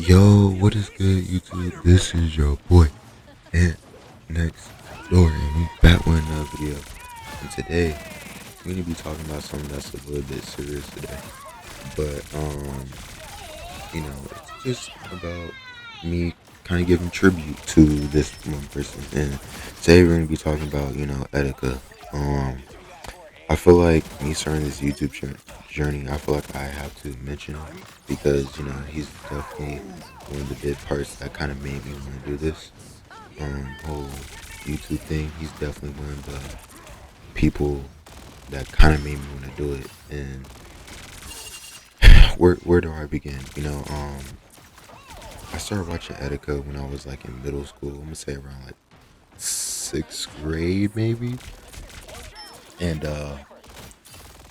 Yo, what is good, YouTube? This is your boy, and next door, and we back with another video. And today, we're gonna be talking about something that's a little bit serious today. But it's just about me kind of giving tribute to this one person. And today we're gonna be talking about, Etika. I feel like me starting this YouTube journey, I feel like I have to mention him because, he's definitely one of the big parts that kind of made me want to do this whole YouTube thing. He's definitely one of the people that kind of made me want to do it. And where do I begin? I started watching Etika when I was like in middle school. I'm gonna say around like sixth grade maybe, and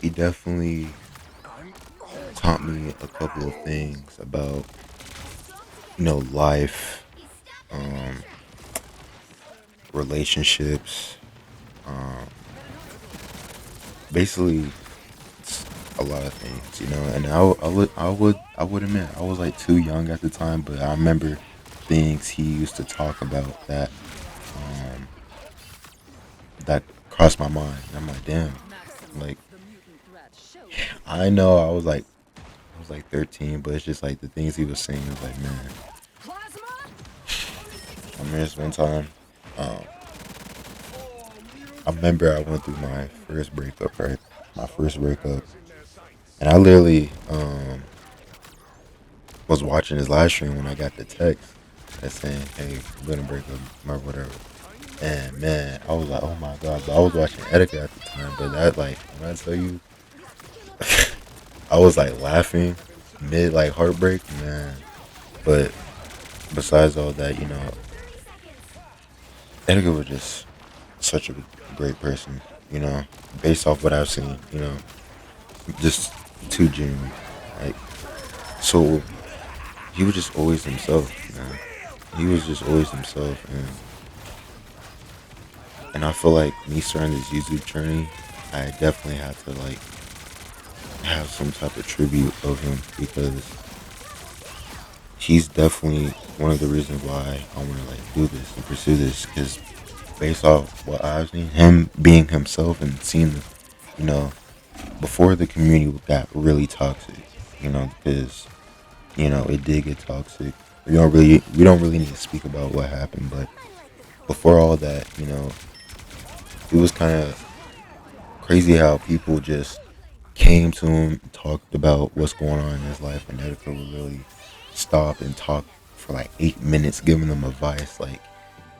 he definitely taught me a couple of things about life, um, relationships, um, basically a lot of things, And I would admit I was like too young at the time, but I remember things he used to talk about um, that crossed my mind. And I'm like, damn, like I know I was like 13, but it's just like the things he was saying. I was like, man, I remember this one time. Um, I remember I went through my first breakup, right? My first breakup, and I literally was watching his live stream when I got the text that saying, "Hey, we're gonna break up or whatever." And man, I was like, "Oh my god!" But I was watching Etika at the time, but that like when I tell you, I was like laughing mid like heartbreak, man. But besides all that, Edgar was just such a great person, based off what I've seen, just too genuine. Like, so he was just always himself, man. He was just always himself, and I feel like me starting this YouTube journey, I definitely had to like have some type of tribute of him because he's definitely one of the reasons why I want to like do this and pursue this. Because based off what I've seen, him being himself and seeing, you know, before the community got really toxic, because it did get toxic. We don't really need to speak about what happened, but before all that, it was kind of crazy how people just came to him, talked about what's going on in his life, and Etika would really stop and talk for like 8 minutes, giving them advice. Like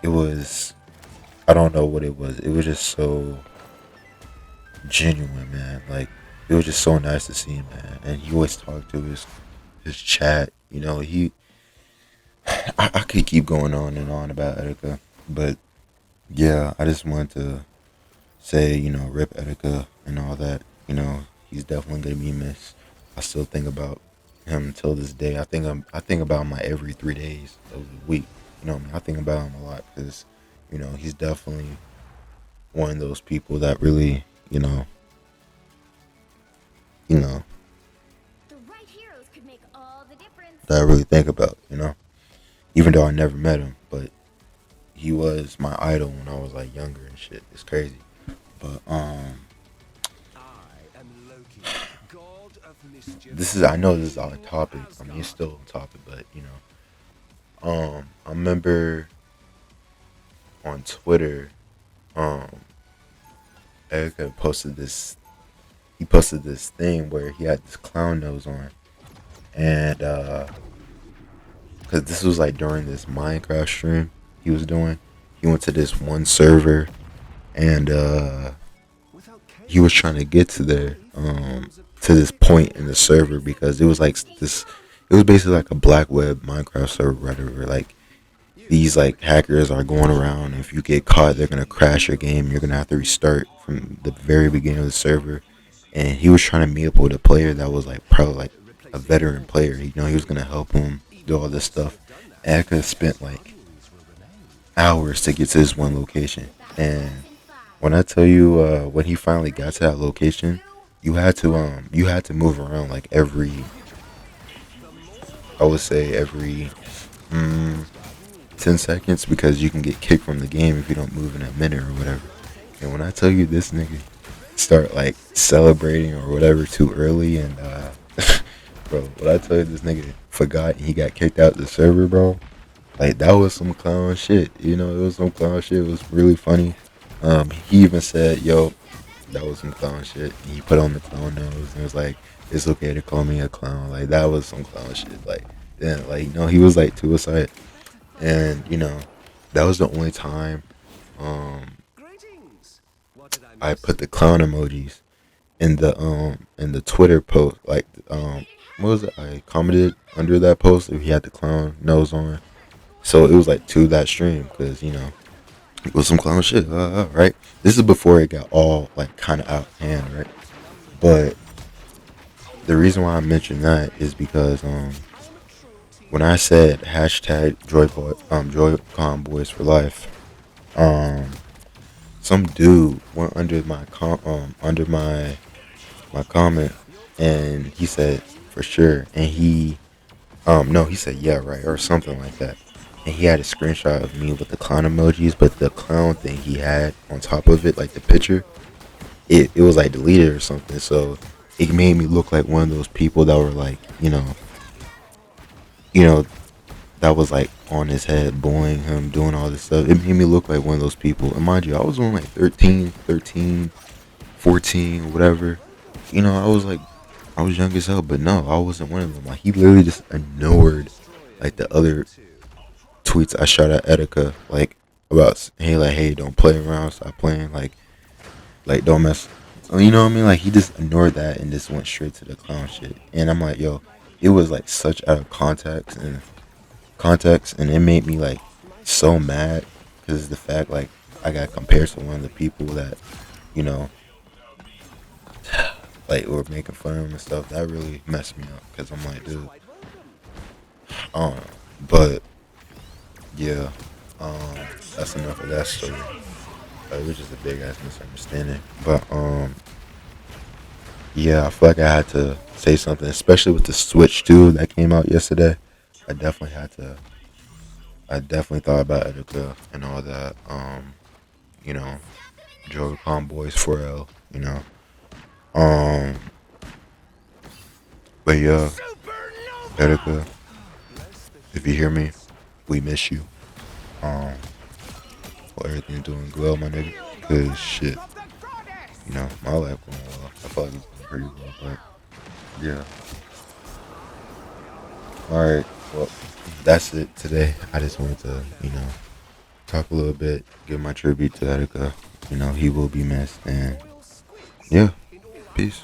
it was, I don't know what it was. It was just so genuine, man. Like it was just so nice to see him, man. And he always talked to his chat. I could keep going on and on about Etika, but yeah, I just wanted to say, rip Etika and all that. He's definitely gonna be missed. I still think about him till this day. I think about him like every 3 days of the week. What I mean? I think about him a lot because, he's definitely one of those people that really, you know, that I really think about. Even though I never met him, but he was my idol when I was like younger and shit. It's crazy, but I know this is off topic. I mean, it's still on topic, but I remember on Twitter, um, Erica posted this. He posted this thing where he had this clown nose on, and because this was like during this Minecraft stream he was doing, he went to this one server, and he was trying to get to this point in the server because it was like this. It was basically like a black web Minecraft server, whatever. Like these like hackers are going around. If you get caught, they're gonna crash your game. You're gonna have to restart from the very beginning of the server. And he was trying to meet up with a player that was like probably like a veteran player. He was gonna help him do all this stuff. And I could have spent like hours to get to this one location. And when I tell you, when he finally got to that location, you had to move around like I would say every mm, 10 seconds because you can get kicked from the game if you don't move in a minute or whatever. And when I tell you this nigga start like celebrating or whatever too early and bro, when I tell you this nigga forgot and he got kicked out the server, bro, like that was some clown shit. You know, it was some clown shit. It was really funny. He even said, "Yo, that was some clown shit." And he put on the clown nose and was like, "It's okay to call me a clown." Like that was some clown shit. Like, yeah, like he was like suicide, and that was the only time um I put the clown emojis in the Twitter post. Like what was it? I commented under that post if he had the clown nose on. So it was like to that stream because it was some clown shit, right? This is before it got all like kind of out of hand, right? But the reason why I mentioned that is because when I said hashtag Joyconboyz for life, um some dude went under under my comment and he said for sure, and he no, he said yeah right or something like that, and he had a screenshot of me with the clown emojis, but the clown thing he had on top of it, like the picture, it was like deleted or something. So it made me look like one of those people that were like you know that was like on his head, bullying him, doing all this stuff. It made me look like one of those people. And mind you, I was only like 13, 14, whatever. I was young as hell, but no, I wasn't one of them. Like, he literally just ignored, like, the other tweets I shot at Etika, like, about, hey, don't play around, stop playing, like, don't mess. You know what I mean? Like, he just ignored that and just went straight to the clown shit. And I'm like, yo, it was, like, such out of context, and it made me, like, so mad, because the fact, like, I got compared to one of the people that, you know, like, were making fun of him and stuff. That really messed me up, because I'm like, dude, I don't know. But, yeah, that's enough of that story. It was just a big ass misunderstanding. But, yeah, I feel like I had to say something, especially with the Switch 2 that came out yesterday. I definitely had to. I definitely thought about Etika and all that. You know, Joyconboyz 4L. Um, but yeah, Etika, if you hear me, we miss you. Um, Hope everything's doing well, my nigga. Cause shit, my life going well. I feel like it's going pretty well, but yeah. All right, well, that's it today. I just wanted to, talk a little bit, give my tribute to Etika. He will be missed, and yeah, peace.